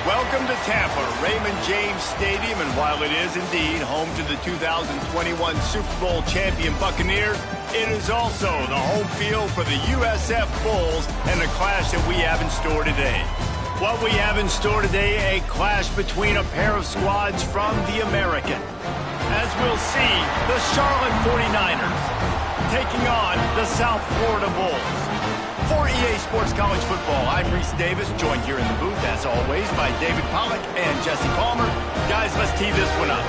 Welcome to Tampa, Raymond James Stadium, and while it is indeed home to the 2021 Super Bowl champion Buccaneers, it is also the home field for the USF Bulls and the clash that we have in store today. What we have in store today, a clash between a pair of squads from the American. As we'll see, the Charlotte 49ers taking on the South Florida Bulls. For EA Sports College Football, I'm Reese Davis, joined here in the booth, as always, by David Pollack and Jesse Palmer. Guys, let's tee this one up.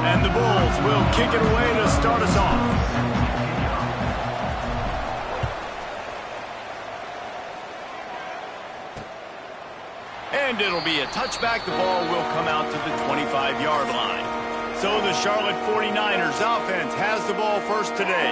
And the Bulls will kick it away to start us off. And it'll be a touchback. The ball will come out to the 25-yard line. So the Charlotte 49ers offense has the ball first today.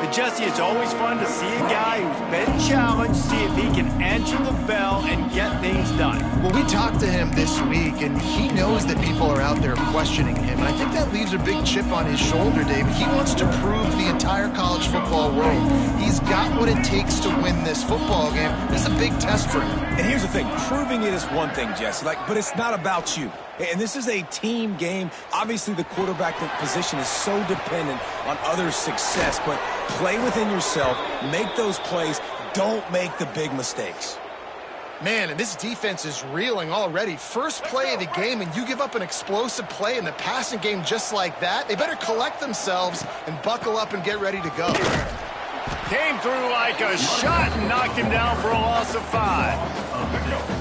But Jesse, it's always fun to see a guy who's been challenged, see if he can answer the bell and get things done. Well, we talked to him this week, and he knows that people are out there questioning him. And I think that leaves a big chip on his shoulder, David. He wants to prove to the entire college football world he's got what it takes to win this football game. This is a big test for him. And here's the thing. Proving it is one thing, Jesse, but it's not about you. And this is a team game. Obviously, the quarterback position is so dependent on others' success, but play within yourself, make those plays, don't make the big mistakes. Man, and this defense is reeling already. First play of the game, and you give up an explosive play in the passing game just like that. They better collect themselves and buckle up and get ready to go. Came through like a shot and knocked him down for a loss of 5.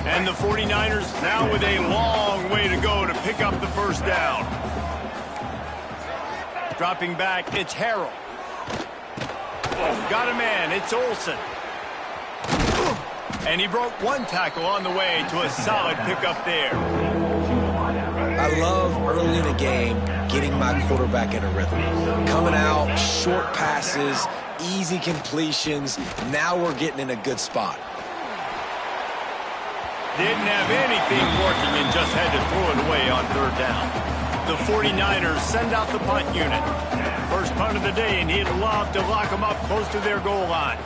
And the 49ers now with a long way to go to pick up the first down. Dropping back, it's Harrell. Got a man, it's Olsen. And he broke one tackle on the way to a solid pickup there. I love early in the game getting my quarterback in a rhythm. Coming out, short passes, easy completions. Now we're getting in a good spot. Didn't have anything working and just had to throw it away on third down. The 49ers send out the punt unit. First punt of the day, and he'd love to lock them up close to their goal line.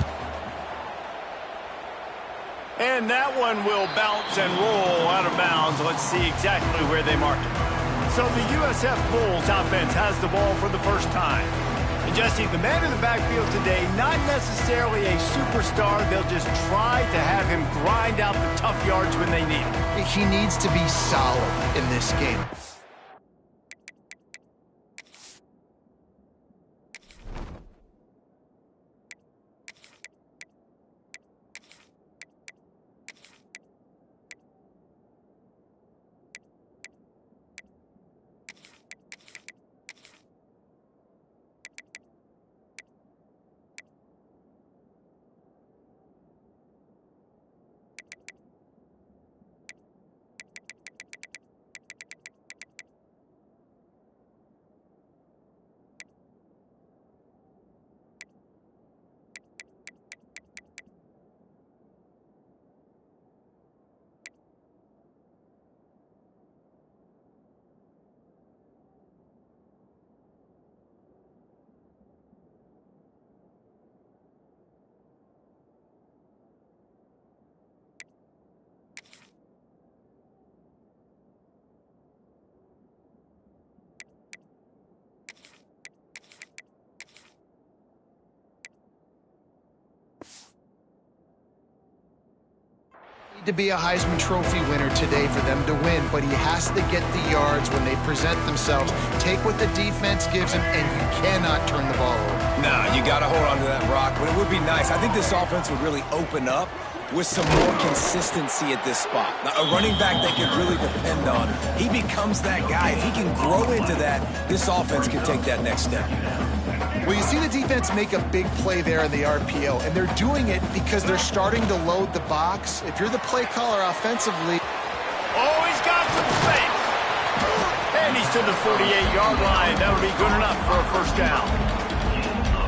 And that one will bounce and roll out of bounds. Let's see exactly where they mark it. So the USF Bulls offense has the ball for the first time. And Jesse, the man in the backfield today, not necessarily a superstar. They'll just try to have him grind out the tough yards when they need it. He needs to be solid in this game. To be a Heisman Trophy winner today for them to win, but he has to get the yards when they present themselves. Take what the defense gives him, and you cannot turn the ball over. Nah, you got to hold on to that rock, but it would be nice. I think this offense would really open up with some more consistency at this spot. Now, a running back they can really depend on. He becomes that guy. If he can grow into that, this offense can take that next step. Well, you see the defense make a big play there in the RPO, and they're doing it because they're starting to load the box. If you're the play caller offensively... Oh, he's got some space. And he's to the 48-yard line. That'll be good enough for a first down.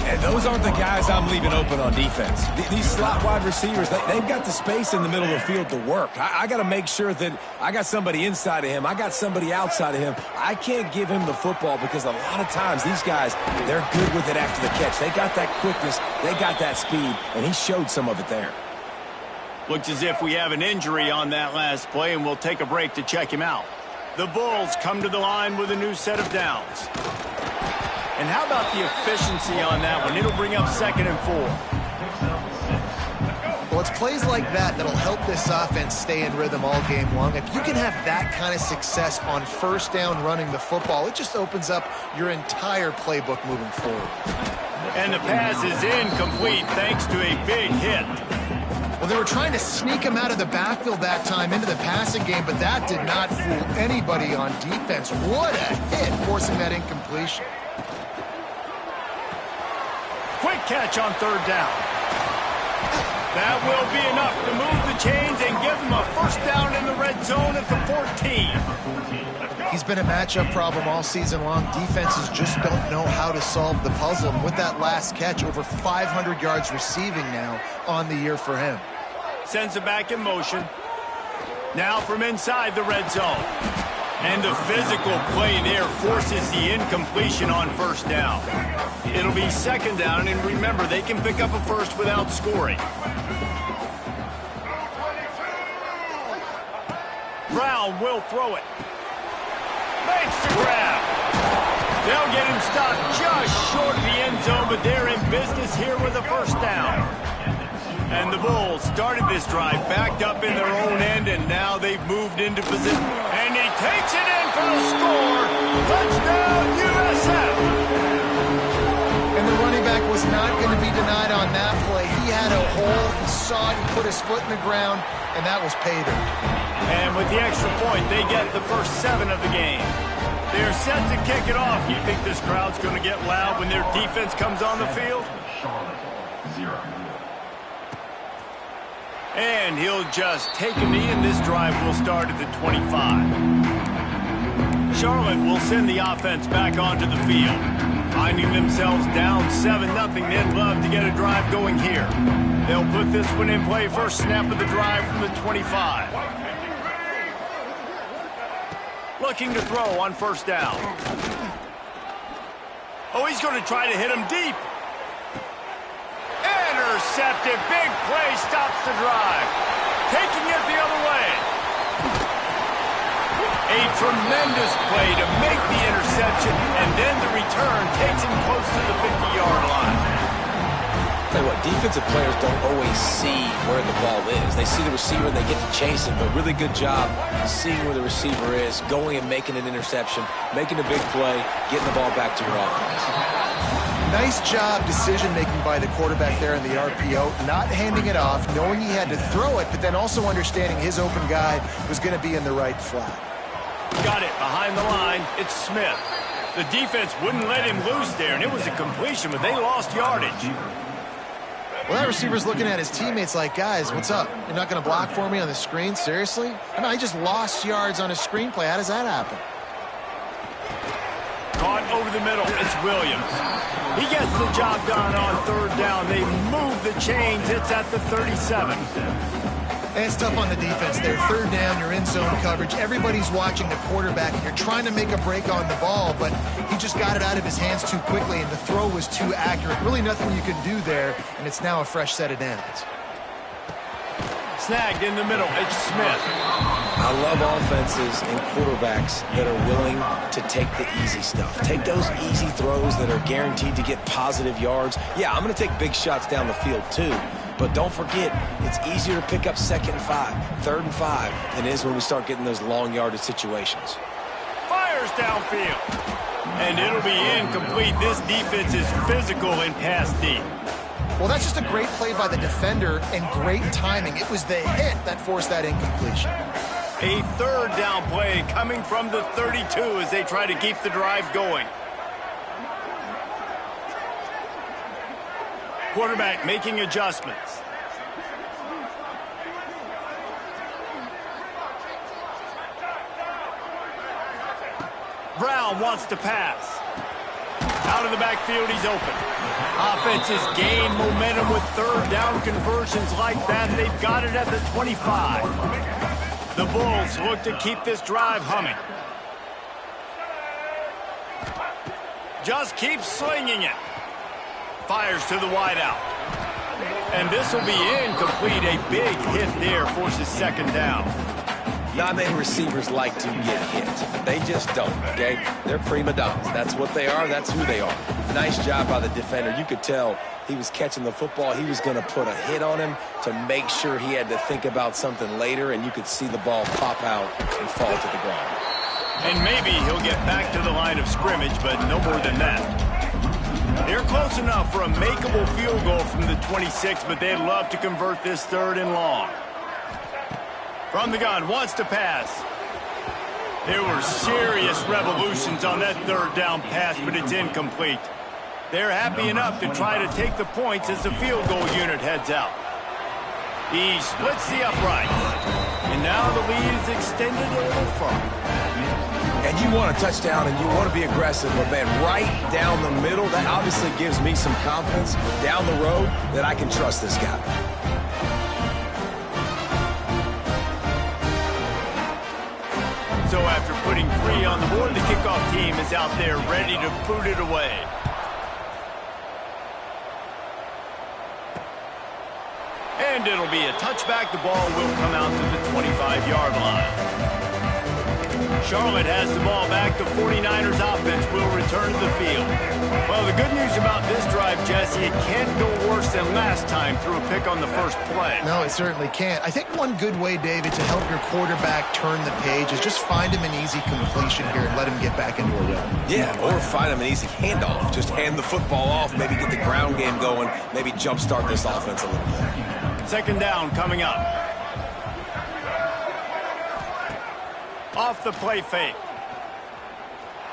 And those aren't the guys I'm leaving open on defense. These slot wide receivers, they've got the space in the middle of the field to work. I got to make sure that I got somebody inside of him. I got somebody outside of him. I can't give him the football because a lot of times these guys, they're good with it after the catch. They got that quickness. They got that speed, and he showed some of it there. Looks as if we have an injury on that last play, and we'll take a break to check him out. The Bulls come to the line with a new set of downs. And how about the efficiency on that one? It'll bring up 2nd and 4. Well, it's plays like that that'll help this offense stay in rhythm all game long. If you can have that kind of success on 1st down running the football, it just opens up your entire playbook moving forward. And the pass is incomplete thanks to a big hit. Well, they were trying to sneak him out of the backfield that time into the passing game, but that did not fool anybody on defense. What a hit, forcing that incompletion. Quick catch on 3rd down. That will be enough to move the chains and give them a 1st down in the red zone at the 14. He's been a matchup problem all season long. Defenses just don't know how to solve the puzzle. And with that last catch, over 500 yards receiving now on the year for him. Sends it back in motion. Now from inside the red zone. And the physical play there forces the incompletion on 1st down. It'll be 2nd down, and remember, they can pick up a 1st without scoring. Brown will throw it. Makes the grab. They'll get him stopped just short of the end zone, but they're in business here with a 1st down. And the Bulls started this drive backed up in their own end, and now they've moved into position. And he takes it in for the score. Touchdown, USF. And the running back was not going to be denied on that play. He had a hole, he saw it, he put his foot in the ground, and that was pay dirt. And with the extra point, they get the first 7 of the game. They're set to kick it off. You think this crowd's going to get loud when their defense comes on the field? And he'll just take a knee, and this drive will start at the 25. Charlotte will send the offense back onto the field. Finding themselves down 7-0, they'd love to get a drive going here. They'll put this one in play, first snap of the drive from the 25. Looking to throw on 1st down. Oh, he's going to try to hit him deep. Intercepted. Big play stops the drive. Taking it the other way. A tremendous play to make the interception, and then the return takes him close to the 50-yard line. Tell you what, defensive players don't always see where the ball is. They see the receiver and they get to chase him, but really good job seeing where the receiver is, going and making an interception, making a big play, getting the ball back to your offense. Nice job decision-making by the quarterback there in the RPO, not handing it off, knowing he had to throw it, but then also understanding his open guy was going to be in the right flat. Got it behind the line. It's Smith. The defense wouldn't let him loose there, and it was a completion, but they lost yardage. Well, that receiver's looking at his teammates like, guys, what's up? You're not going to block for me on the screen? Seriously? I mean, I just lost yards on a screenplay. How does that happen? Caught over the middle. It's Williams. He gets the job done on 3rd down. They move the chains. It's at the 37. And it's tough on the defense there. 3rd down, you're in zone coverage. Everybody's watching the quarterback, and you're trying to make a break on the ball, but he just got it out of his hands too quickly, and the throw was too accurate. Really nothing you can do there, and it's now a fresh set of downs. Snagged in the middle. It's Smith. I love offenses and quarterbacks that are willing to take the easy stuff. Take those easy throws that are guaranteed to get positive yards. Yeah, I'm going to take big shots down the field too. But don't forget, it's easier to pick up 2nd and 5, 3rd and 5 than it is when we start getting those long yardage situations. Fires downfield. And it'll be incomplete. This defense is physical and pass deep. Well, that's just a great play by the defender and great timing. It was the hit that forced that incompletion. A 3rd down play coming from the 32 as they try to keep the drive going. Quarterback making adjustments. Brown wants to pass. Out of the backfield, he's open. Offenses gain momentum with third down conversions like that. They've got it at the 25. The Bulls look to keep this drive humming. Just keeps slinging it. Fires to the wideout. And this will be incomplete. A big hit there forces second down. Not many receivers like to get hit. They just don't, okay? They're prima donnas. That's what they are. That's who they are. Nice job by the defender. You could tell he was catching the football. He was going to put a hit on him to make sure he had to think about something later, and you could see the ball pop out and fall to the ground. And maybe he'll get back to the line of scrimmage, but no more than that. They're close enough for a makeable field goal from the 26, but they'd love to convert this third and long. From the gun, wants to pass. There were serious revolutions on that third down pass, but it's incomplete. They're happy enough to try to take the points as the field goal unit heads out. He splits the upright. And now the lead is extended a little further. And you want a touchdown and you want to be aggressive, but man, right down the middle, that obviously gives me some confidence down the road that I can trust this guy. So after putting 3 on the board, the kickoff team is out there ready to boot it away. And it'll be a touchback. The ball will come out to the 25-yard line. Charlotte has the ball back. The 49ers offense will return to the field. Well, the good news about this drive, Jesse, it can't go worse than last time through a pick on the first play. No, it certainly can't. I think one good way, David, to help your quarterback turn the page is just find him an easy completion here and let him get back into a rhythm. Yeah, or find him an easy handoff. Just hand the football off, maybe get the ground game going, maybe jumpstart this offense a little bit. Second down coming up. Off the play fake.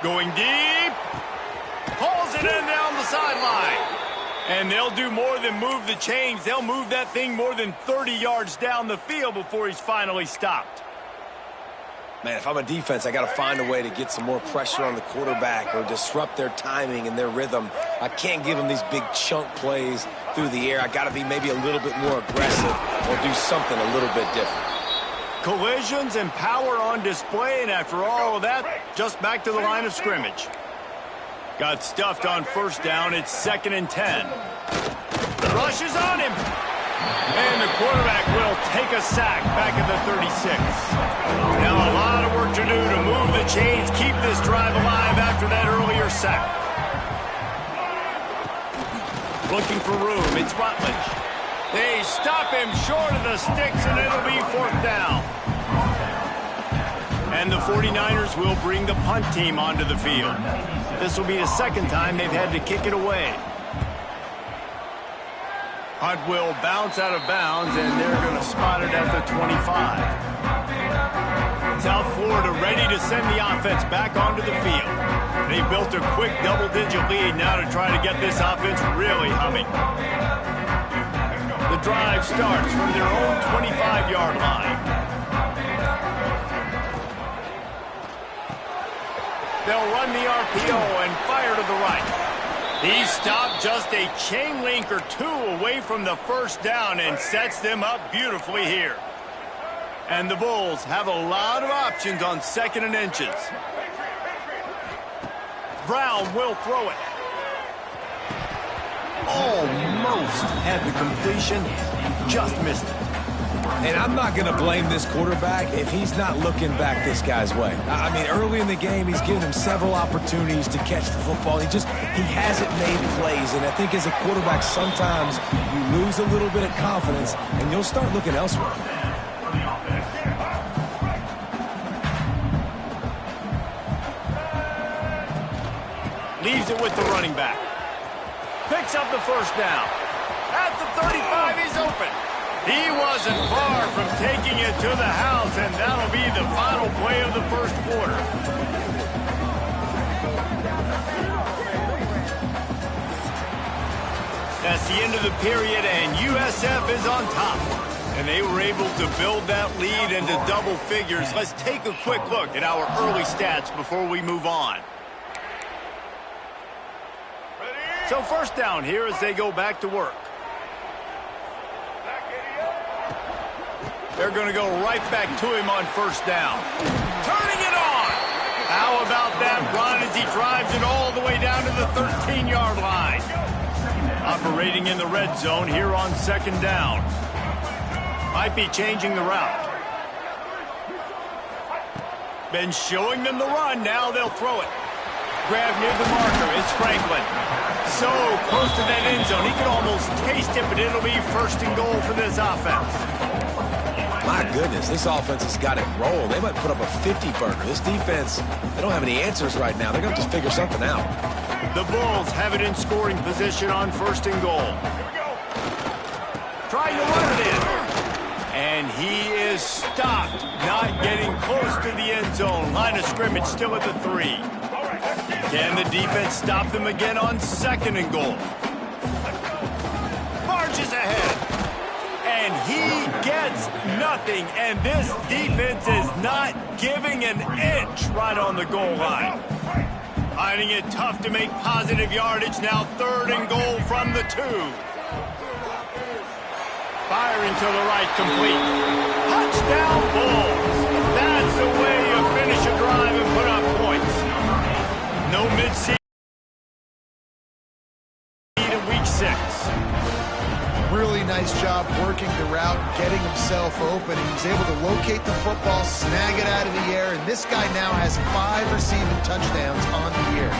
Going deep. Pulls it in down the sideline. And they'll do more than move the chains. They'll move that thing more than 30 yards down the field before he's finally stopped. Man, if I'm a defense, I got to find a way to get some more pressure on the quarterback or disrupt their timing and their rhythm. I can't give them these big chunk plays through the air. I got to be maybe a little bit more aggressive or do something a little bit different. Collisions and power on display, and after all of that, just back to the line of scrimmage. Got stuffed on first down. It's 2nd and 10. Rushes on him. And the quarterback will take a sack back at the 36. Now a lot of work to do to move the chains, keep this drive alive after that earlier sack. Looking for room. It's Rutledge. They stop him short of the sticks, and it'll be 4th down. And the 49ers will bring the punt team onto the field. This will be the second time they've had to kick it away. Punt will bounce out of bounds, and they're going to spot it at the 25. South Florida ready to send the offense back onto the field. They've built a quick double-digit lead now to try to get this offense really humming. The drive starts from their own 25-yard line. They'll run the RPO and fire to the right. He stopped just a chain link or 2 away from the first down and sets them up beautifully here. And the Bulls have a lot of options on 2nd and inches. Brown will throw it. Almost had the completion, just missed it. And I'm not going to blame this quarterback if he's not looking back this guy's way. I mean, early in the game, he's given him several opportunities to catch the football. He hasn't made plays. And I think as a quarterback, sometimes you lose a little bit of confidence, and you'll start looking elsewhere. Leaves it with the running back. Picks up the first down. At the 35, he's open. He wasn't far from taking it to the house, and that'll be the final play of the first quarter. That's the end of the period, and USF is on top. And they were able to build that lead into double figures. Let's take a quick look at our early stats before we move on. So first down here as they go back to work. They're going to go right back to him on first down. Turning it on. How about that run as he drives it all the way down to the 13-yard line. Operating in the red zone here on second down. Might be changing the route. Been showing them the run. Now they'll throw it. Grab near the marker. It's Franklin. So close to that end zone. He can almost taste it, but it'll be first and goal for this offense. My goodness, this offense has got it rolled. They might put up a 50-burger. This defense, they don't have any answers right now. They're going to just figure something out. The Bulls have it in scoring position on first and goal. Trying to run it in. And he is stopped. Not getting close to the end zone. Line of scrimmage still at the 3. Can the defense stop them again on second and goal? Marches ahead. And he gets nothing. And this defense is not giving an inch right on the goal line. Finding it tough to make positive yardage. Now third and goal from the 2. Firing to the right, complete. Touchdown, Bulls. That's the way you finish a drive and put up points. No mid-season in week 6. Really nice job working the route, getting himself open. He was able to locate the football, snag it out of the air, and this guy now has 5 receiving touchdowns on the year.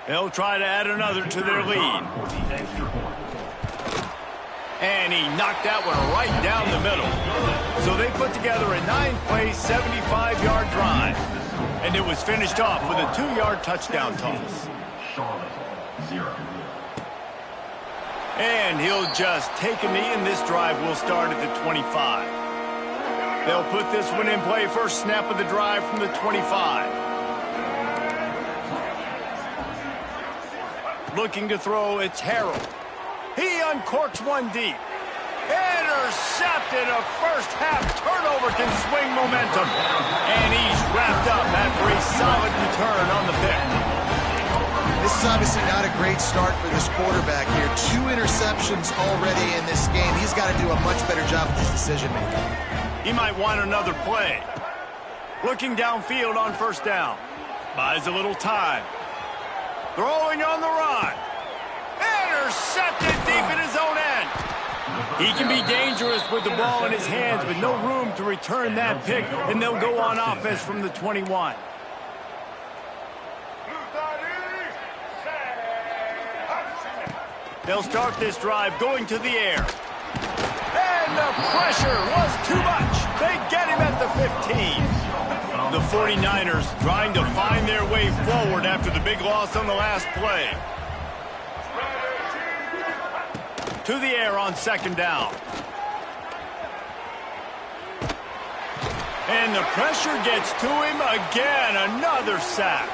They'll try to add another to their lead. And he knocked that one right down the middle. So they put together a 9-play, 75-yard drive. And it was finished off with a 2-yard touchdown toss. And he'll just take a knee, and this drive will start at the 25. They'll put this one in play. First snap of the drive from the 25. Looking to throw, it's Harrell. He uncorks one deep. Intercepted. A first-half turnover can swing momentum. And he's wrapped up after a solid return on the pick. This is obviously not a great start for this quarterback here. 2 interceptions already in this game. He's got to do a much better job with his decision-making. He might want another play. Looking downfield on first down. Buys a little time. Throwing on the run. Intercepted deep in his own end. He can be dangerous with the ball in his hands, but no room to return that pick, and they'll go on offense from the 21. They'll start this drive going to the air. And the pressure was too much. They get him at the 15. The 49ers trying to find their way forward after the big loss on the last play. To the air on second down. And the pressure gets to him again. Another sack.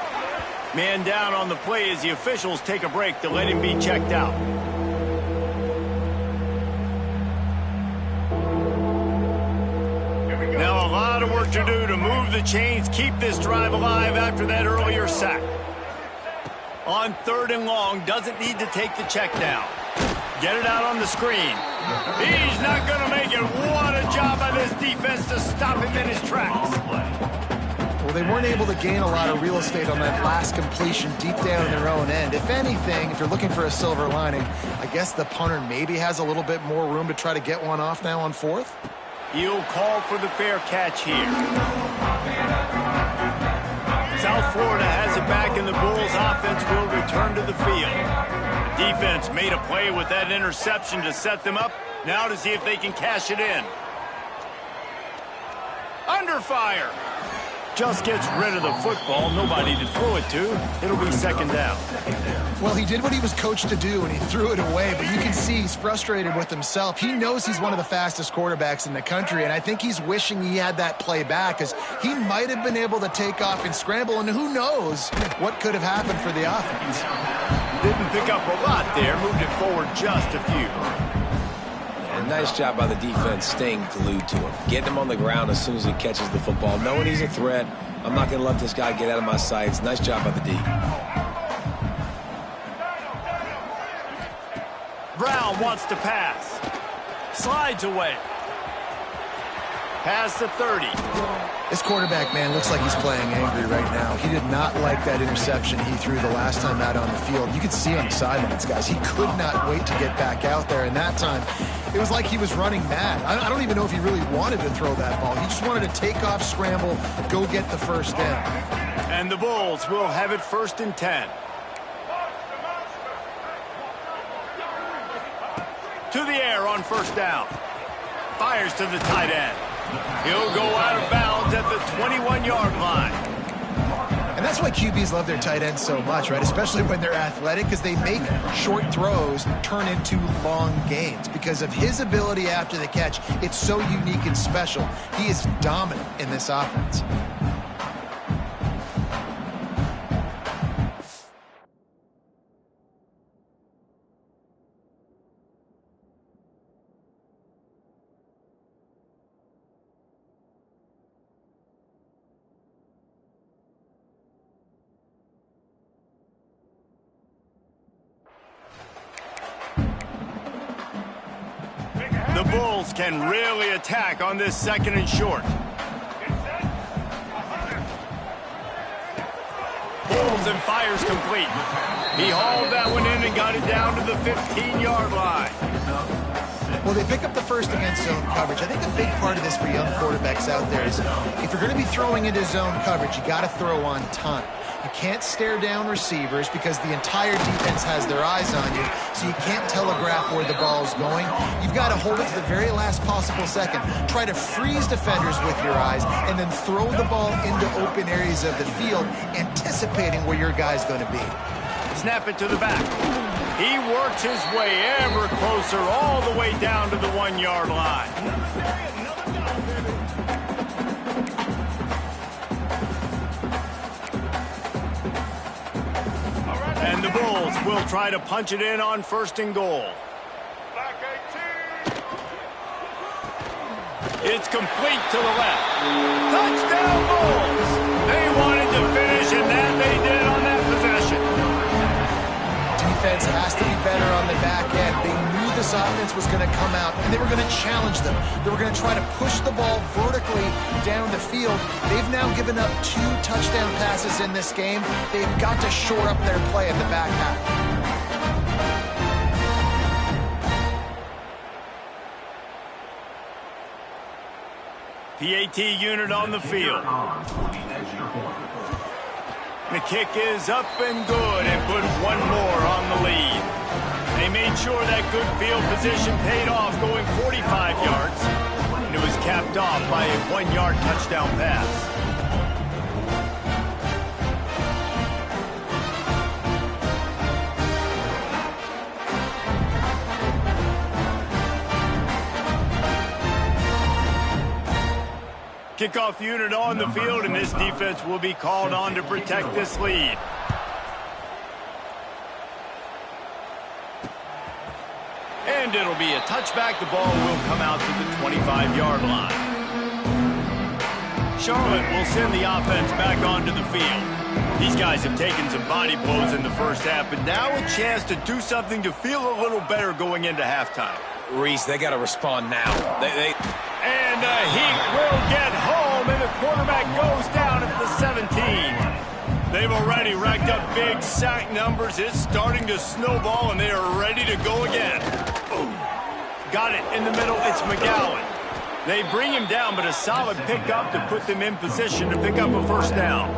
Man down on the play as the officials take a break to let him be checked out. Now a lot of work to do to move the chains, keep this drive alive after that earlier sack. On third and long, doesn't need to take the check down. Get it out on the screen. He's not going to make it. What a job by this defense to stop him in his tracks. Well, they weren't able to gain a lot of real estate on that last completion deep down in their own end. If anything, if you're looking for a silver lining, I guess the punter maybe has a little bit more room to try to get one off now on fourth. He'll call for the fair catch here. South Florida has it back, and the Bulls offense will return to the field. The defense made a play with that interception to set them up. Now to see if they can cash it in. Under fire. Just gets rid of the football. Nobody to throw it to. It'll be second down. Well, he did what he was coached to do, and he threw it away. But you can see he's frustrated with himself. He knows he's one of the fastest quarterbacks in the country, and I think he's wishing he had that play back, because he might have been able to take off and scramble, and who knows what could have happened for the offense. Didn't pick up a lot there. Moved it forward just a few. And nice job by the defense staying glued to him. Getting him on the ground as soon as he catches the football. Knowing he's a threat. I'm not going to let this guy get out of my sights. Nice job by the D. Brown wants to pass. Slides away. Pass to 30. This quarterback, man, looks like he's playing angry right now. He did not like that interception he threw the last time out on the field. You could see on the sidelines, guys. He could not wait to get back out there. And that time, it was like he was running mad. I don't even know if he really wanted to throw that ball. He just wanted to take off, scramble, go get the first down. And the Bulls will have it 1st and 10. To the air on 1st down. Fires to the tight end. He'll go out of bounds at the 21-yard line. And that's why QBs love their tight ends so much, right? Especially when they're athletic, because they make short throws turn into long gains. Because of his ability after the catch, it's so unique and special. He is dominant in this offense. The Bulls can really attack on this 2nd and short. Pulls and fires complete. He hauled that one in and got it down to the 15-yard line. Well, they pick up the first against zone coverage. I think a big part of this for young quarterbacks out there is if you're going to be throwing into zone coverage, you got to throw on time. You can't stare down receivers because the entire defense has their eyes on you, so you can't telegraph where the ball's going. You've got to hold it to the very last possible second. Try to freeze defenders with your eyes, and then throw the ball into open areas of the field, anticipating where your guy's going to be. Snap it to the back. He works his way ever closer all the way down to the 1-yard line. And the Bulls will try to punch it in on 1st and goal. It's complete to the left. Touchdown Bulls! They wanted to finish, and that they did on that possession. Defense has to be better on the back end. They knew this offense was going to come out, and they were going to challenge them. They were going to try to push the ball vertically down the field. They've now given up 2 touchdown passes in this game. They've got to shore up their play in the back half. PAT unit on the field. The kick is up and good and put one more on the lead. They made sure that good field position paid off, going 45 yards. And it was capped off by a 1-yard touchdown pass. Kickoff unit on the field, and this defense will be called on to protect this lead. And it'll be a touchback. The ball will come out to the 25-yard line. Charlotte will send the offense back onto the field. These guys have taken some body blows in the first half, but now a chance to do something to feel a little better going into halftime. Reese, they got to respond now. And the Heat will get home, and the quarterback goes down at the 17. They've already racked up big sack numbers. It's starting to snowball, and they are ready to go again. Boom. Got it in the middle. It's McGowan. They bring him down, but a solid pickup to put them in position to pick up a first down.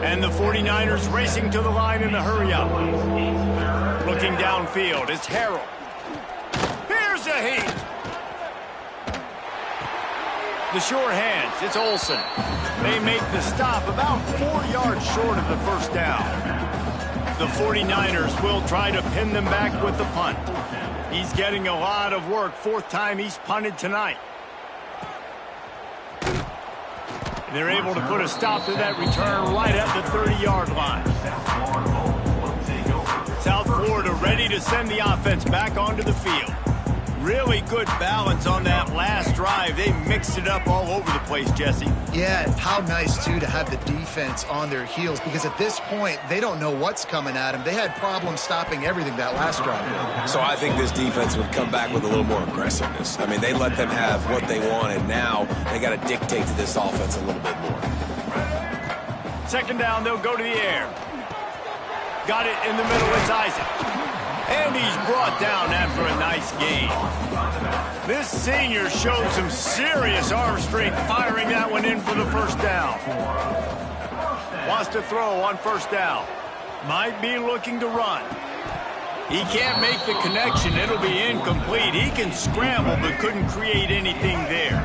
And the 49ers racing to the line in a hurry-up. Looking downfield, it's Harrell. Here's the Heat. The short hands, it's Olsen. They make the stop about 4 yards short of the first down. The 49ers will try to pin them back with the punt. He's getting a lot of work. 4th time he's punted tonight. They're able to put a stop to that return right at the 30-yard line. South Florida ready to send the offense back onto the field. Really good balance on that last drive. They mixed it up all over the place, Jesse. Yeah, how nice, too, to have the defense on their heels, because at this point, they don't know what's coming at them. They had problems stopping everything that last drive. So I think this defense would come back with a little more aggressiveness. I mean, they let them have what they wanted. Now they got to dictate to this offense a little bit more. Second down, they'll go to the air. Got it in the middle, it's Isaac. And he's brought down after a nice gain. This senior showed some serious arm strength firing that one in for the first down. Wants to throw on first down. Might be looking to run. He can't make the connection. It'll be incomplete. He can scramble but couldn't create anything there.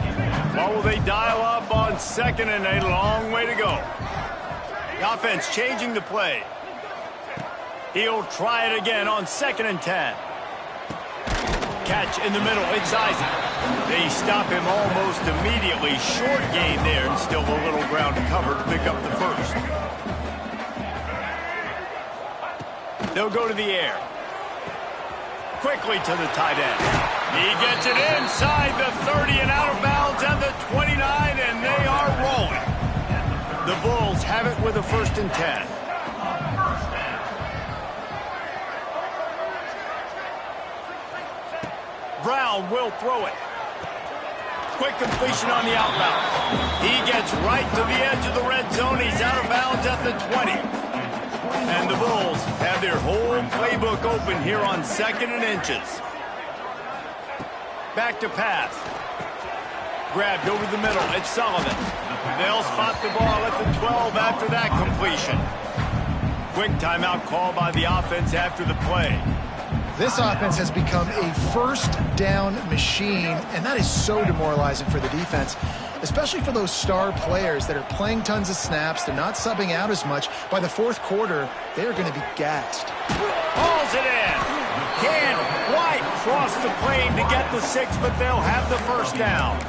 What will they dial up on second and a long way to go? The offense changing the play. He'll try it again on 2nd and 10. Catch in the middle, it's Isaac. They stop him almost immediately. Short gain there and still a little ground to cover to pick up the first. They'll go to the air. Quickly to the tight end. He gets it inside the 30 and out of bounds at the 29, and they are rolling. The Bulls have it with a 1st and 10. Brown will throw it. Quick completion on the outbound. He gets right to the edge of the red zone. He's out of bounds at the 20. And the Bulls have their whole playbook open here on 2nd and inches. Back to pass. Grabbed over the middle. It's Sullivan. They'll spot the ball at the 12 after that completion. Quick timeout call by the offense after the play. This offense has become a first down machine, and that is so demoralizing for the defense, especially for those star players that are playing tons of snaps. They're not subbing out as much. By the 4th quarter, they are going to be gassed. Hauls it in. Can't quite cross the plane to get the 6, but they'll have the first down.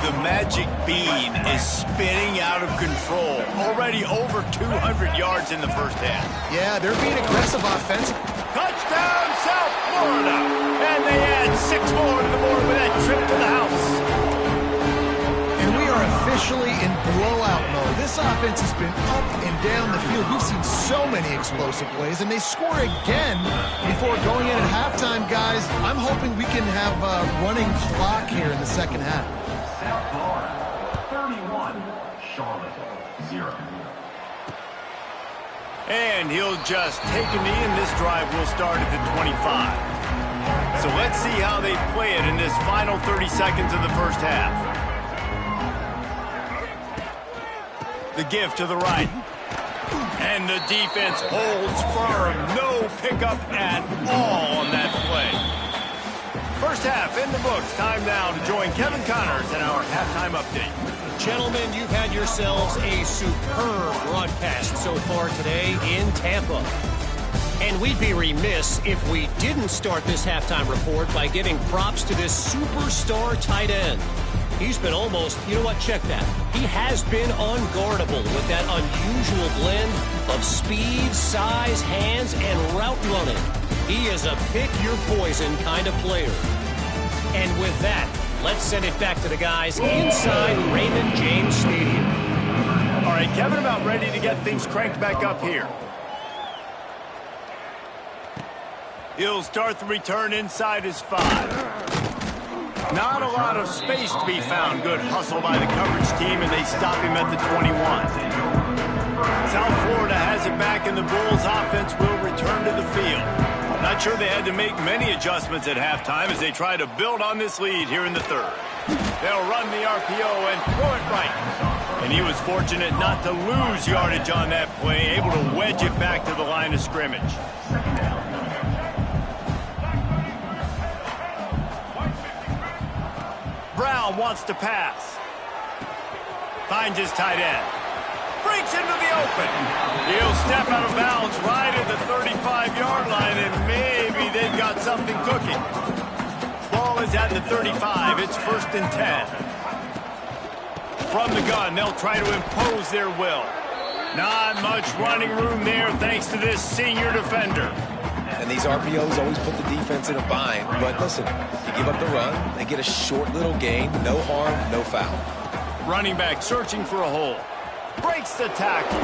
The magic bean is spinning out of control. Already over 200 yards in the first half. Yeah, they're being aggressive offensively. Touchdown, South Florida. And they add 6 more to the board with that trip to the house. And we are officially in blowout mode. This offense has been up and down the field. We've seen so many explosive plays, and they score again before going in at halftime, guys. I'm hoping we can have a running clock here in the second half. South Florida, 31, Charlotte, 0. And he'll just take a knee, and this drive will start at the 25. So let's see how they play it in this final 30 seconds of the first half. The give to the right. And the defense holds firm. No pickup at all on that play. First half in the books. Time now to join Kevin Connors in our halftime update. Gentlemen, you've had yourselves a superb broadcast so far today in Tampa. And we'd be remiss if we didn't start this halftime report by giving props to this superstar tight end. He's been almost, you know what, check that. He has been unguardable with that unusual blend of speed, size, hands, and route running. He is a pick-your-poison kind of player. And with that, let's send it back to the guys inside Raymond James Stadium. All right, Kevin, about ready to get things cranked back up here. He'll start the return inside his 5. Not a lot of space to be found. Good hustle by the coverage team, and they stop him at the 21. South Florida has it back, and the Bulls offense will return to the field. Not sure they had to make many adjustments at halftime as they try to build on this lead here in the 3rd. They'll run the RPO and throw it right. And he was fortunate not to lose yardage on that play, able to wedge it back to the line of scrimmage. Brown wants to pass. Finds his tight end. Breaks into the open. He'll step out of bounds right at the 35-yard line, and maybe they've got something cooking. Ball is at the 35. It's 1st and 10. From the gun, they'll try to impose their will. Not much running room there thanks to this senior defender. And these RPOs always put the defense in a bind. But listen, you give up the run, they get a short little gain, no harm, no foul. Running back searching for a hole. Breaks the tackle.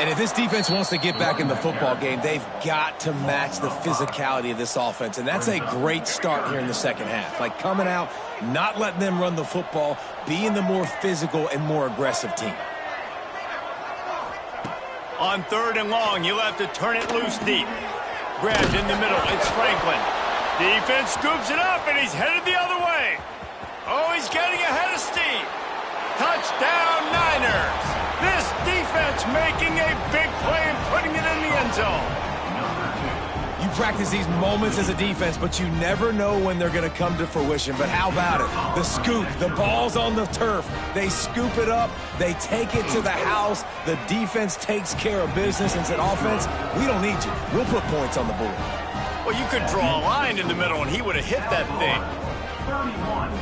And if this defense wants to get back in the football game, they've got to match the physicality of this offense. And that's a great start here in the second half. Like coming out, not letting them run the football, being the more physical and more aggressive team. On 3rd and long, you'll have to turn it loose deep. Grabbed in the middle, it's Franklin. Defense scoops it up, and he's headed the other way. Oh, he's getting ahead of steam. Touchdown, Niners. This defense making a big play and putting it in the end zone. You practice these moments as a defense, but you never know when they're going to come to fruition. But how about it? The scoop, the ball's on the turf. They scoop it up. They take it to the house. The defense takes care of business and said, offense, we don't need you. We'll put points on the board. Well, you could draw a line in the middle, and he would have hit that thing. 31,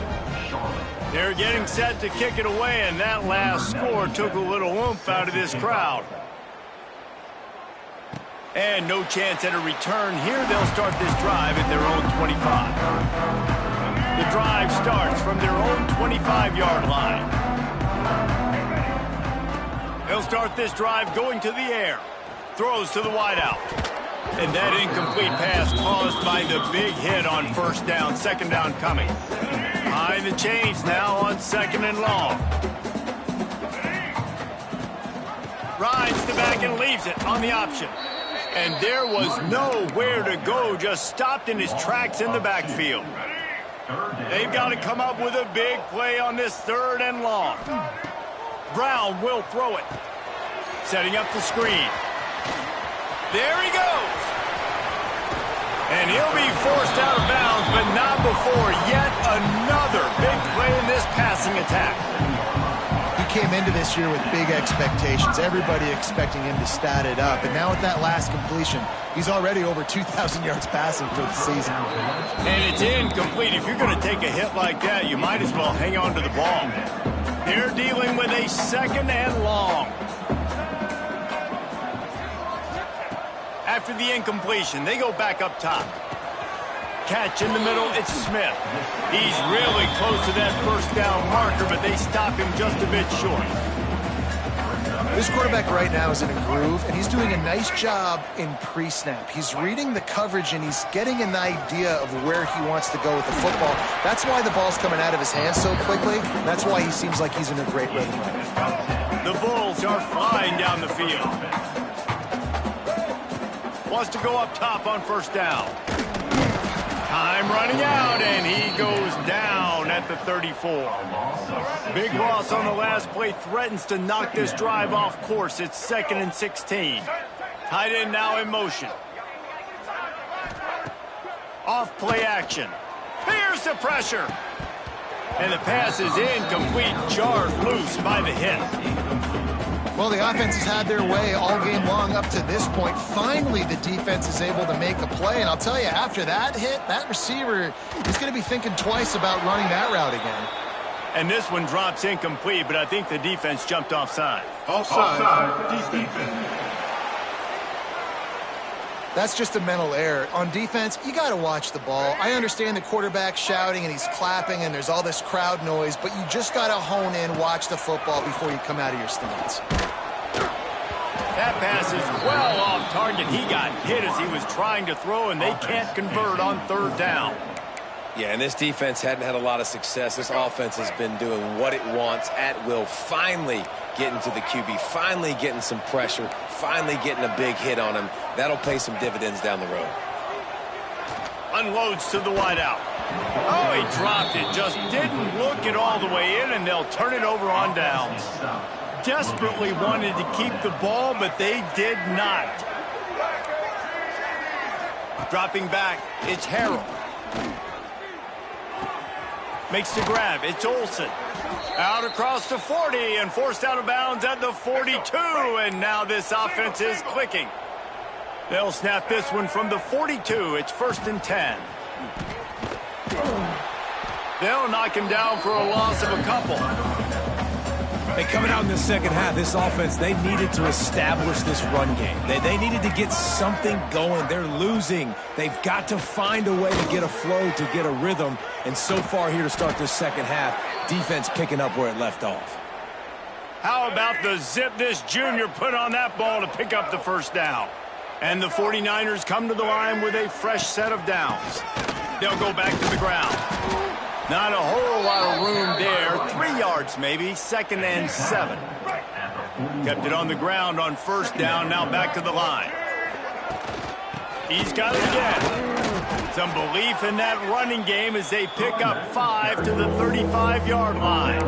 Charlotte. They're getting set to kick it away, and that last score took a little oomph out of this crowd. And no chance at a return here. They'll start this drive at their own 25. The drive starts from their own 25-yard line. They'll start this drive going to the air. Throws to the wideout. And that incomplete pass caused by the big hit on 1st down, 2nd down coming. Behind the chains now on 2nd and long. Rides the back and leaves it on the option. And there was nowhere to go, just stopped in his tracks in the backfield. They've got to come up with a big play on this 3rd and long. Brown will throw it. Setting up the screen. There he goes. And he'll be forced out of bounds, but not before yet another big play in this passing attack. He came into this year with big expectations. Everybody expecting him to stat it up. And now with that last completion, he's already over 2,000 yards passing for the season. And it's incomplete. If you're going to take a hit like that, you might as well hang on to the ball. They're dealing with a 2nd and long. After the incompletion, they go back up top. Catch in the middle, it's Smith. He's really close to that 1st down marker, but they stop him just a bit short. This quarterback right now is in a groove, and he's doing a nice job in pre-snap. He's reading the coverage, and he's getting an idea of where he wants to go with the football. That's why the ball's coming out of his hands so quickly. That's why he seems like he's in a great rhythm right now. The Bulls are flying down the field. Wants to go up top on 1st down. Time running out, and he goes down at the 34. Big loss on the last play, threatens to knock this drive off course. It's 2nd and 16. Tight end now in motion. Off play action. Here's the pressure. And the pass is incomplete, jarred loose by the hit. Well, the offense has had their way all game long up to this point. Finally, the defense is able to make a play. And I'll tell you, after that hit, that receiver is going to be thinking twice about running that route again. And this one drops incomplete, but I think the defense jumped offside. Offside, defense. That's just a mental error. On defense, you got to watch the ball. I understand the quarterback shouting and he's clapping and there's all this crowd noise, but you just got to hone in, watch the football before you come out of your stance. That pass is well off target. He got hit as he was trying to throw, and they can't convert on 3rd down. Yeah, and this defense hadn't had a lot of success. This offense has been doing what it wants at will. Finally getting to the QB, finally getting some pressure, finally getting a big hit on him. That'll pay some dividends down the road. Unloads to the wideout. Oh, he dropped it. Just didn't look it all the way in, and they'll turn it over on downs. Desperately wanted to keep the ball, but they did not. Dropping back, it's Harrell. Makes the grab, it's Olsen. Out across the 40 and forced out of bounds at the 42, and now this offense is clicking. They'll snap this one from the 42. It's 1st and 10. They'll knock him down for a loss of a couple. Hey, coming out in the second half, this offense, they needed to establish this run game. They needed to get something going. They're losing. They've got to find a way to get a flow, to get a rhythm. And so far here to start this second half, defense picking up where it left off. How about the zip this junior put on that ball to pick up the first down? And the 49ers come to the line with a fresh set of downs. They'll go back to the ground. Not a whole lot of room there. 3 yards maybe. 2nd and 7. Kept it on the ground on first down. Now back to the line. He's got it again. Some belief in that running game as they pick up 5 to the 35-yard line.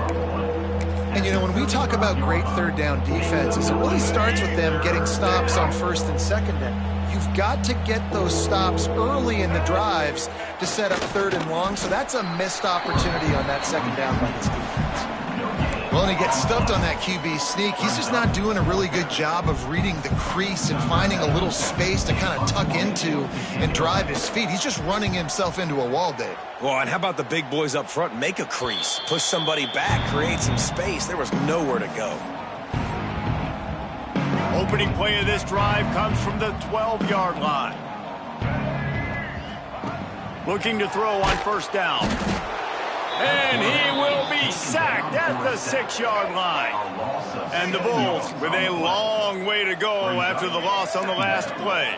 And, you know, when we talk about great third down defenses, it really starts with them getting stops on first and second down. You've got to get those stops early in the drives to set up 3rd and long, so that's a missed opportunity on that second down by this defense. Well, and he gets stuffed on that QB sneak. He's just not doing a really good job of reading the crease and finding a little space to kind of tuck into and drive his feet. He's just running himself into a wall, Dave. Well, and how about the big boys up front? Make a crease. Push somebody back. Create some space. There was nowhere to go. Opening play of this drive comes from the 12-yard line. Looking to throw on first down. And he will be sacked at the 6-yard line. And the Bulls with a long way to go after the loss on the last play.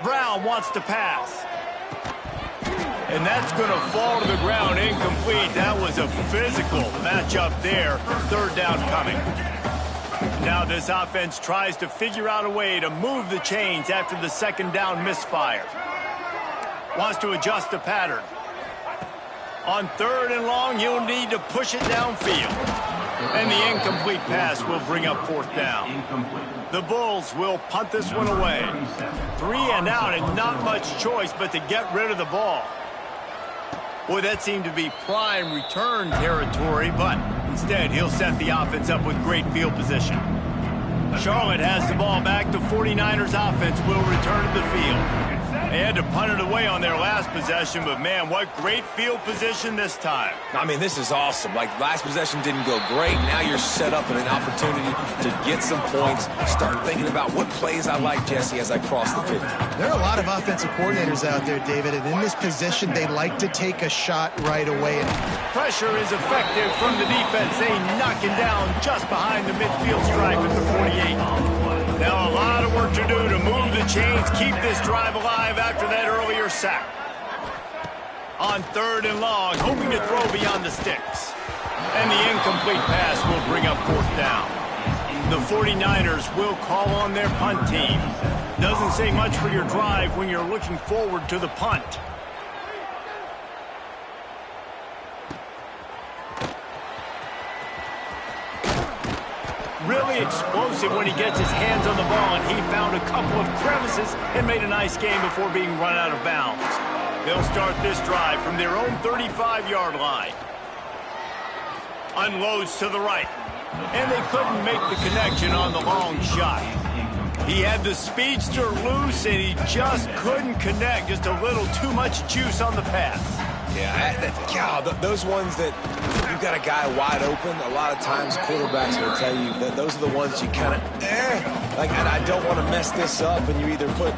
Brown wants to pass. And that's going to fall to the ground incomplete. That was a physical matchup there. 3rd down coming. Now this offense tries to figure out a way to move the chains after the 2nd down misfire. Wants to adjust the pattern. On 3rd and long, he'll need to push it downfield. And the incomplete pass will bring up 4th down. The Bulls will punt this one away. 3 and out and not much choice but to get rid of the ball. Boy, that seemed to be prime return territory, but instead he'll set the offense up with great field position. Charlotte has the ball back. The 49ers offense will return to the field. They had to punt it away on their last possession, but man, what great field position this time. I mean, this is awesome. Like, last possession didn't go great. Now you're set up in an opportunity to get some points. Start thinking about what plays I like, Jesse, as I cross the 50. There are a lot of offensive coordinators out there, David, and in this position, they like to take a shot right away. Pressure is effective from the defense. They knock him down just behind the midfield stripe at the 48. Now a lot of work to do to move the chains, keep this drive alive after that earlier sack. On 3rd and long, hoping to throw beyond the sticks. And the incomplete pass will bring up 4th down. The 49ers will call on their punt team. Doesn't say much for your drive when you're looking forward to the punt. Really explosive when he gets his hands on the ball, and he found a couple of crevices and made a nice game before being run out of bounds. They'll start this drive from their own 35-yard line. Unloads to the right, and they couldn't make the connection on the long shot. He had the speedster loose, and he just couldn't connect. Just a little too much juice on the pass. Yeah, those ones that you've got a guy wide open, a lot of times quarterbacks will tell you that those are the ones you kind of, like, and I don't want to mess this up, and you either put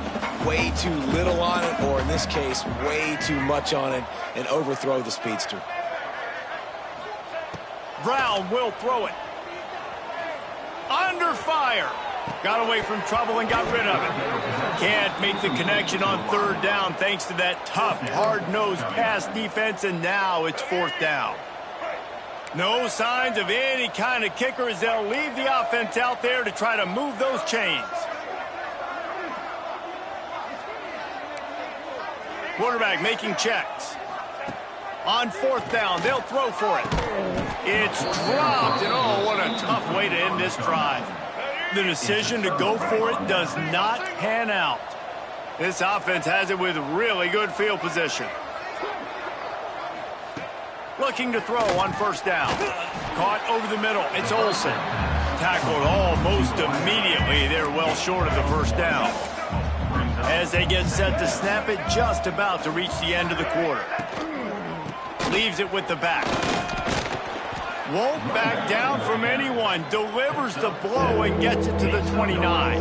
way too little on it, or in this case, way too much on it, and overthrow the speedster. Brown will throw it. Under fire. Got away from trouble and got rid of it. Can't make the connection on 3rd down thanks to that tough, hard-nosed pass defense, and now it's 4th down. No signs of any kind of kicker as they'll leave the offense out there to try to move those chains. Quarterback making checks. On 4th down, they'll throw for it. It's dropped, and oh, what a tough way to end this drive. The decision to go for it does not pan out. This offense has it with really good field position. Looking to throw on 1st down. Caught over the middle. It's Olsen. Tackled almost immediately. They're well short of the 1st down. As they get set to snap it, just about to reach the end of the quarter. Leaves it with the back. Won't back down from anyone. Delivers the blow and gets it to the 29.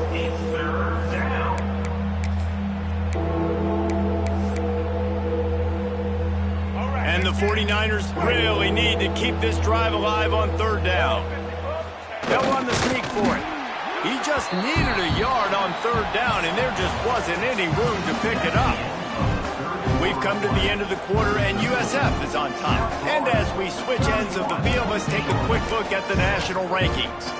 And the 49ers really need to keep this drive alive on third down. They'll run the sneak for it. He just needed a yard on third down, and there just wasn't any room to pick it up. We've come to the end of the quarter, and USF is on top. And as we switch ends of the field, let's take a quick look at the national rankings.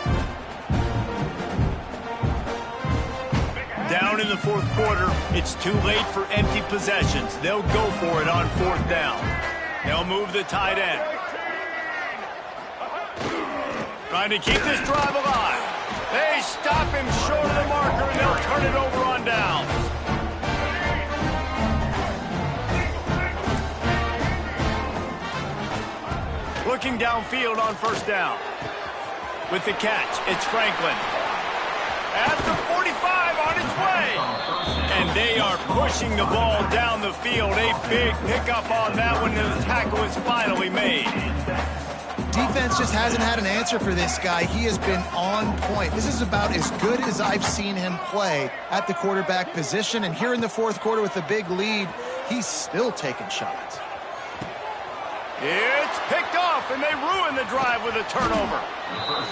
Down in the fourth quarter, it's too late for empty possessions. They'll go for it on fourth down. They'll move the tight end. Trying to keep this drive alive. They stop him short of the marker, and they'll turn it over on downs. Looking downfield on first down. With the catch, it's Franklin. At the 45 on its way. And they are pushing the ball down the field. A big pickup on that one, and the tackle is finally made. Defense just hasn't had an answer for this guy. He has been on point. This is about as good as I've seen him play at the quarterback position. And here in the fourth quarter with a big lead, he's still taking shots. It's picked off, and they ruin the drive with a turnover.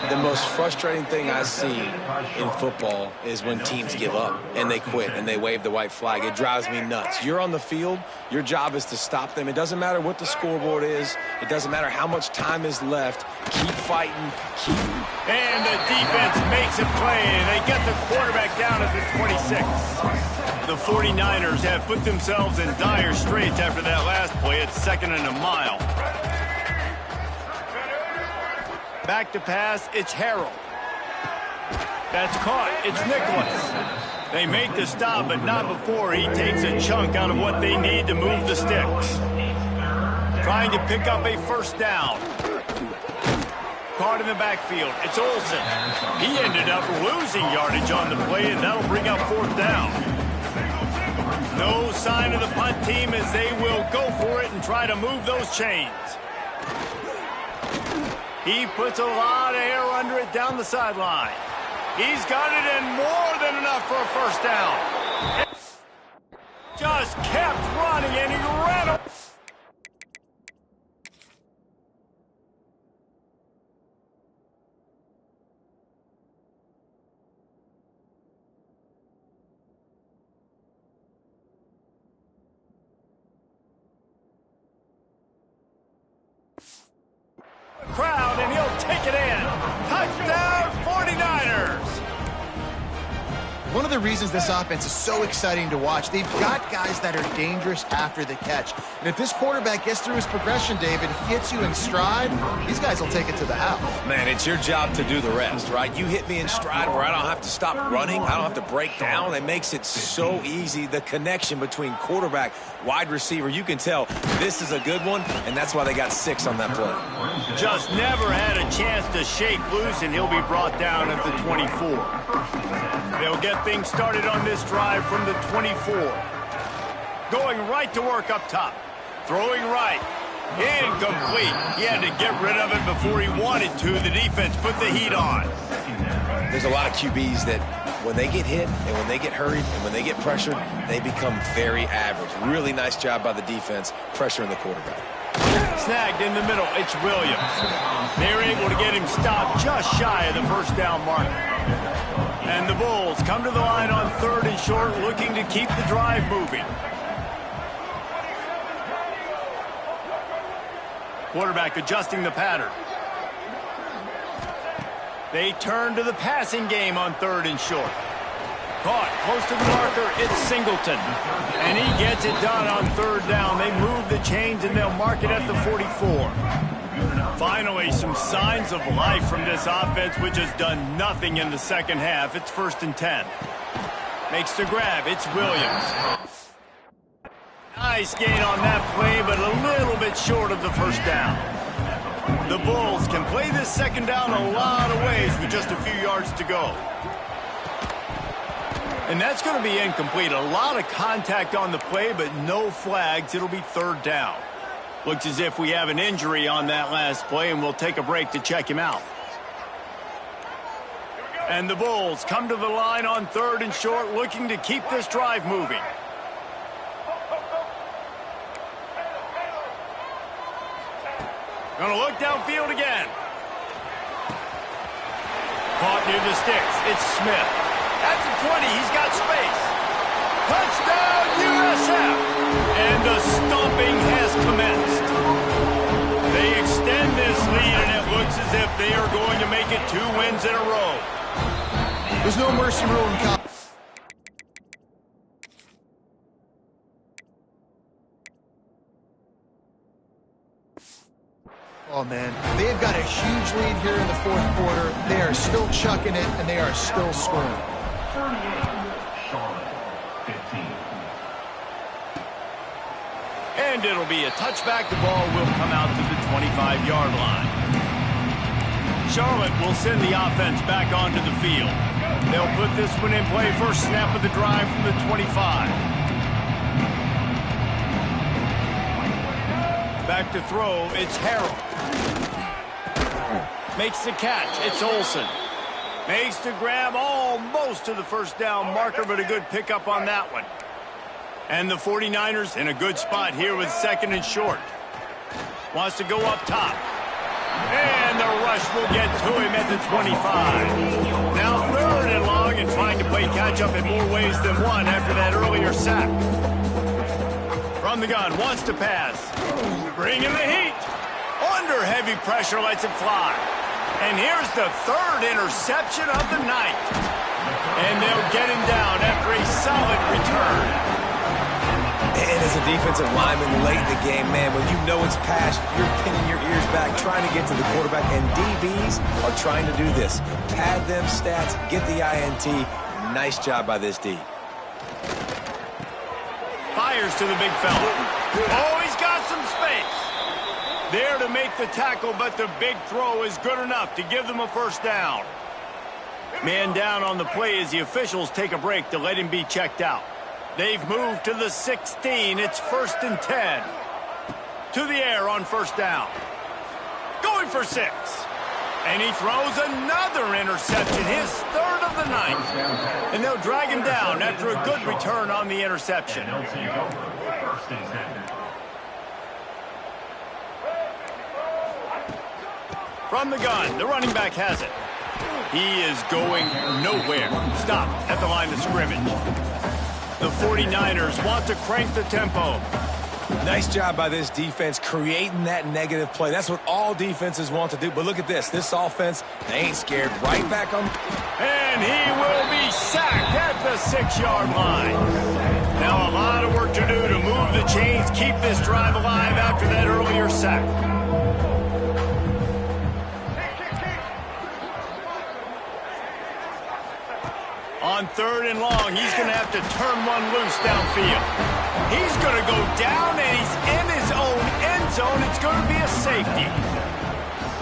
The most frustrating thing I see in football is when teams give up and they quit and they wave the white flag. It drives me nuts. You're on the field. Your job is to stop them. It doesn't matter what the scoreboard is. It doesn't matter how much time is left. Keep fighting. And the defense makes a play, and they get the quarterback down at the 26. The 49ers have put themselves in dire straits after that last play. It's 2nd and a mile. Back to pass, it's Harrell. That's caught, it's Nicholas. They make the stop, but not before he takes a chunk out of what they need to move the sticks. Trying to pick up a first down. Caught in the backfield, it's Olsen. He ended up losing yardage on the play, and that'll bring up fourth down. No sign of the punt team as they will go for it and try to move those chains. He puts a lot of air under it down the sideline. He's got it and more than enough for a first down. Just kept running and he ran. Crowd, and he'll take it in. Touchdown, 49ers. One of the reasons this offense is so exciting to watch, they've got guys that are dangerous after the catch. And if this quarterback gets through his progression, David, hits you in stride, these guys will take it to the house. Man, it's your job to do the rest, right? You hit me in stride where I don't have to stop running. I don't have to break down. It makes it so easy. The connection between quarterback, wide receiver, you can tell this is a good one, and that's why they got 6 on that play. Just never had a chance to shake loose, and he'll be brought down at the 24. They'll get things started on this drive from the 24. Going right to work up top. Throwing right. Incomplete. He had to get rid of it before he wanted to. The defense put the heat on. There's a lot of QBs that when they get hit and when they get hurried and when they get pressured, they become very average. Really nice job by the defense pressuring the quarterback. Snagged in the middle. It's Williams. They're able to get him stopped just shy of the first down mark. And the Bulls come to the line on 3rd and short, looking to keep the drive moving. Quarterback adjusting the pattern. They turn to the passing game on 3rd and short. Caught close to the marker, it's Singleton. And he gets it done on 3rd down. They move the chains and they'll mark it at the 44. Finally, some signs of life from this offense, which has done nothing in the second half. It's 1st and 10. Makes the grab. It's Williams. Nice gain on that play, but a little bit short of the first down. The Bulls can play this second down a lot of ways with just a few yards to go. And that's going to be incomplete. A lot of contact on the play, but no flags. It'll be 3rd down. Looks as if we have an injury on that last play, and we'll take a break to check him out. And the Bulls come to the line on 3rd and short, looking to keep this drive moving. Gonna look downfield again. Caught near the sticks. It's Smith. That's a 20. He's got space. Touchdown, USF! And the stomping has commenced. They extend this lead, and it looks as if they are going to make it 2 wins in a row. There's no mercy rule in college. Oh, man. They've got a huge lead here in the 4th quarter. They are still chucking it, and they are still scoring. 38, Charlotte, 15. And it'll be a touchback. The ball will come out to the 25-yard line. Charlotte will send the offense back onto the field. They'll put this one in play. First snap of the drive from the 25. Back to throw, it's Harrell. Makes the catch, it's Olsen. Makes the grab almost to the first down marker, but a good pickup on that one. And the 49ers in a good spot here with 2nd and short. Wants to go up top. And the rush will get to him at the 25. Now 3rd and long, and trying to play catch-up in more ways than one after that earlier sack. From the gun, wants to pass. Bringing the heat. Under heavy pressure, lets it fly. And here's the 3rd interception of the night. And they'll get him down after a solid return. And as a defensive lineman late in the game, man, when you know it's past, you're pinning your ears back, trying to get to the quarterback. And DBs are trying to do this. Pad them stats, get the INT. Nice job by this D. Fires to the big fella. Oh, he's got some space. There to make the tackle, but the big throw is good enough to give them a first down. Man down on the play as the officials take a break to let him be checked out. They've moved to the 16. It's 1st and 10. To the air on first down. Going for 6. And he throws another interception, his 3rd of the night. And they'll drag him down after a good return on the interception. From the gun, the running back has it. He is going nowhere. Stopped at the line of scrimmage. The 49ers want to crank the tempo. Nice job by this defense creating that negative play. That's what all defenses want to do. But look at this. This offense, they ain't scared. Right back on. And he will be sacked at the 6-yard line. Now a lot of work to do to move the chains, keep this drive alive after that earlier sack. On 3rd and long, he's going to have to turn one loose downfield. He's going to go down, and he's in his own end zone. It's going to be a safety.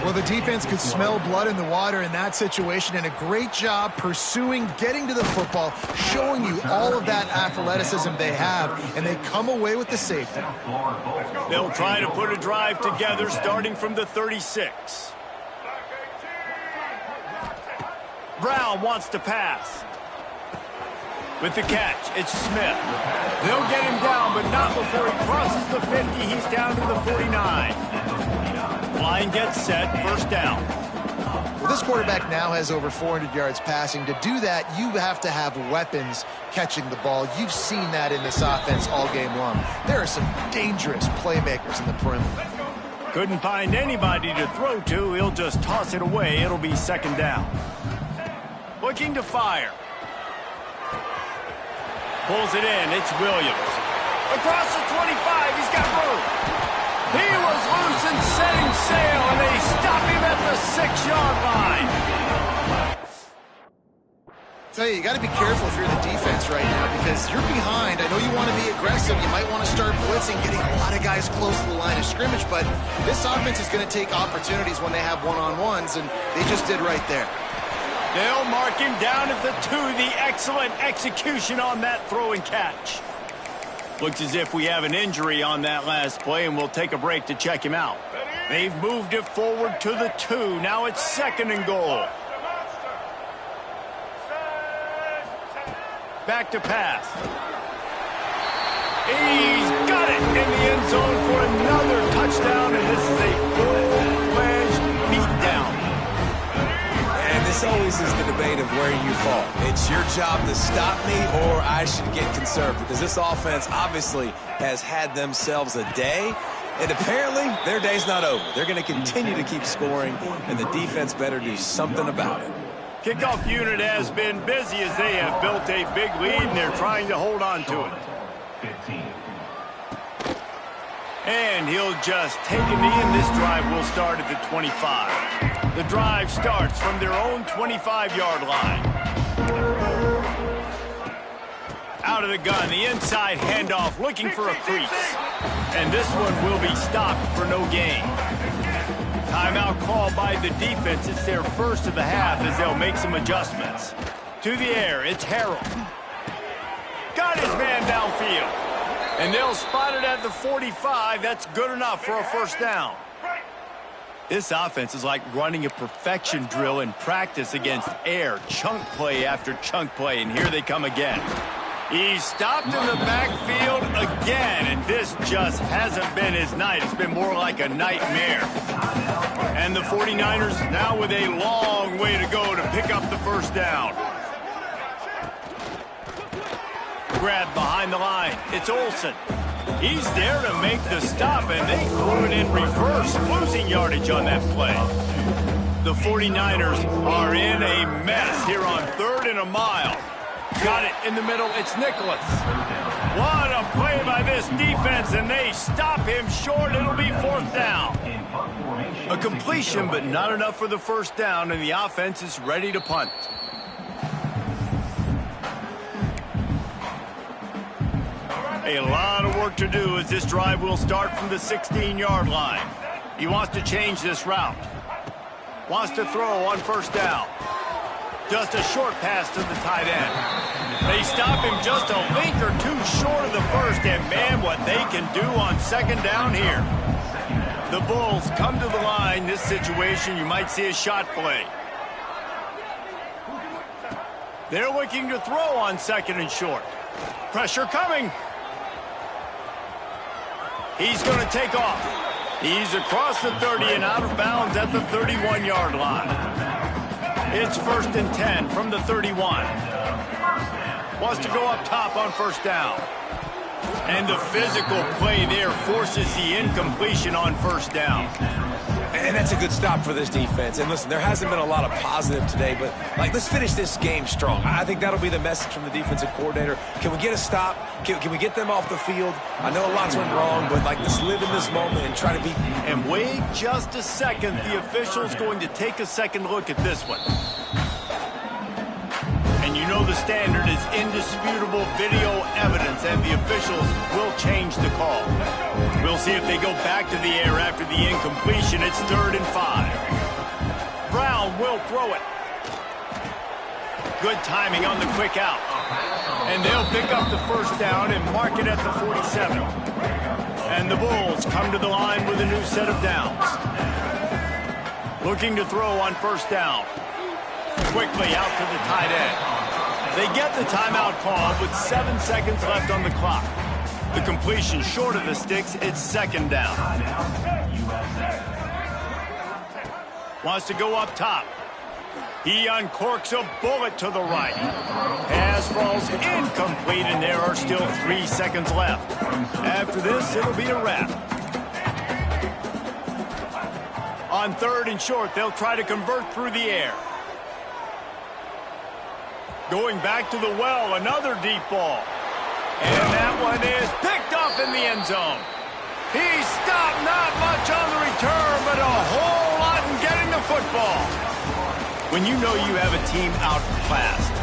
Well, the defense could smell blood in the water in that situation, and a great job pursuing, getting to the football, showing you all of that athleticism they have, and they come away with the safety. They'll try to put a drive together starting from the 36. Brown wants to pass. With the catch, it's Smith. They'll get him down, but not before he crosses the 50. He's down to the 49. Line gets set, first down. Well, this quarterback now has over 400 yards passing. To do that, you have to have weapons catching the ball. You've seen that in this offense all game long. There are some dangerous playmakers in the perimeter. Couldn't find anybody to throw to. He'll just toss it away. It'll be 2nd down. Looking to fire. Pulls it in. It's Williams. Across the 25. He's got room. He was loose and setting sail, and they stop him at the 6-yard line. Tell you got to be careful if you're the defense right now because you're behind. I know you want to be aggressive. You might want to start blitzing, getting a lot of guys close to the line of scrimmage, but this offense is going to take opportunities when they have one-on-ones, and they just did right there. They'll mark him down at the 2. The excellent execution on that throw and catch. Looks as if we have an injury on that last play, and we'll take a break to check him out. They've moved it forward to the 2. Now it's 2nd and goal. Back to pass. He's got it in the end zone for another touchdown, and this is a full-fledged beatdown. And this always is the debate of where you fall. It's your job to stop me, or I should get conservative, because this offense obviously has had themselves a day, and apparently their day's not over. They're going to continue to keep scoring, and the defense better do something about it. Kickoff unit has been busy as they have built a big lead, and they're trying to hold on to it. 15. And he'll just take a knee, and this drive will start at the 25. The drive starts from their own 25-yard line. Out of the gun, the inside handoff, looking for a crease. And this one will be stopped for no gain. Timeout called by the defense. It's their first of the half as they'll make some adjustments. To the air, it's Harrell. Got his man downfield. And they'll spot it at the 45. That's good enough for a first down. This offense is like running a perfection drill in practice against air. Chunk play after chunk play, and here they come again. He's stopped in the backfield again, and this just hasn't been his night. It's been more like a nightmare. And the 49ers now with a long way to go to pick up the first down. Grab behind the line. It's Olsen. He's there to make the stop, and they threw it in reverse, losing yardage on that play. The 49ers are in a mess here on 3rd and a mile. Got it in the middle. It's Nicholas. What a play by this defense, and they stop him short. It'll be 4th down. A completion, but not enough for the first down, and the offense is ready to punt. A lot of work to do as this drive will start from the 16-yard line. He wants to change this route. Wants to throw on first down. Just a short pass to the tight end. They stop him just a link or two short of the first, and man, what they can do on 2nd down here. The Bulls come to the line. This situation, you might see a shot play. They're looking to throw on 2nd and short. Pressure coming. He's going to take off. He's across the 30 and out of bounds at the 31-yard line. It's 1st and 10 from the 31. Wants to go up top on first down. And the physical play there forces the incompletion on first down. And that's a good stop for this defense. And listen, there hasn't been a lot of positive today, but let's finish this game strong. I think that'll be the message from the defensive coordinator. Can we get a stop? Can we get them off the field? I know a lot's went wrong, but let's live in this moment and try to beat. And wait just a second. The official's going to take a second look at this one. And you know the standard is indisputable video evidence, and the officials will change the call. We'll see if they go back to the air after the incompletion. It's 3rd and 5. Brown will throw it. Good timing on the quick out. And they'll pick up the first down and mark it at the 47. And the Bulls come to the line with a new set of downs. Looking to throw on first down. Quickly out to the tight end. They get the timeout call with 7 seconds left on the clock. The completion short of the sticks. It's 2nd down. Wants to go up top. He uncorks a bullet to the right. Pass falls incomplete, and there are still 3 seconds left. After this, it'll be a wrap. On 3rd and short, they'll try to convert through the air. Going back to the well, another deep ball. And that one is picked off in the end zone. He stopped, not much on the return, but a whole lot in getting the football. When you know you have a team outclassed,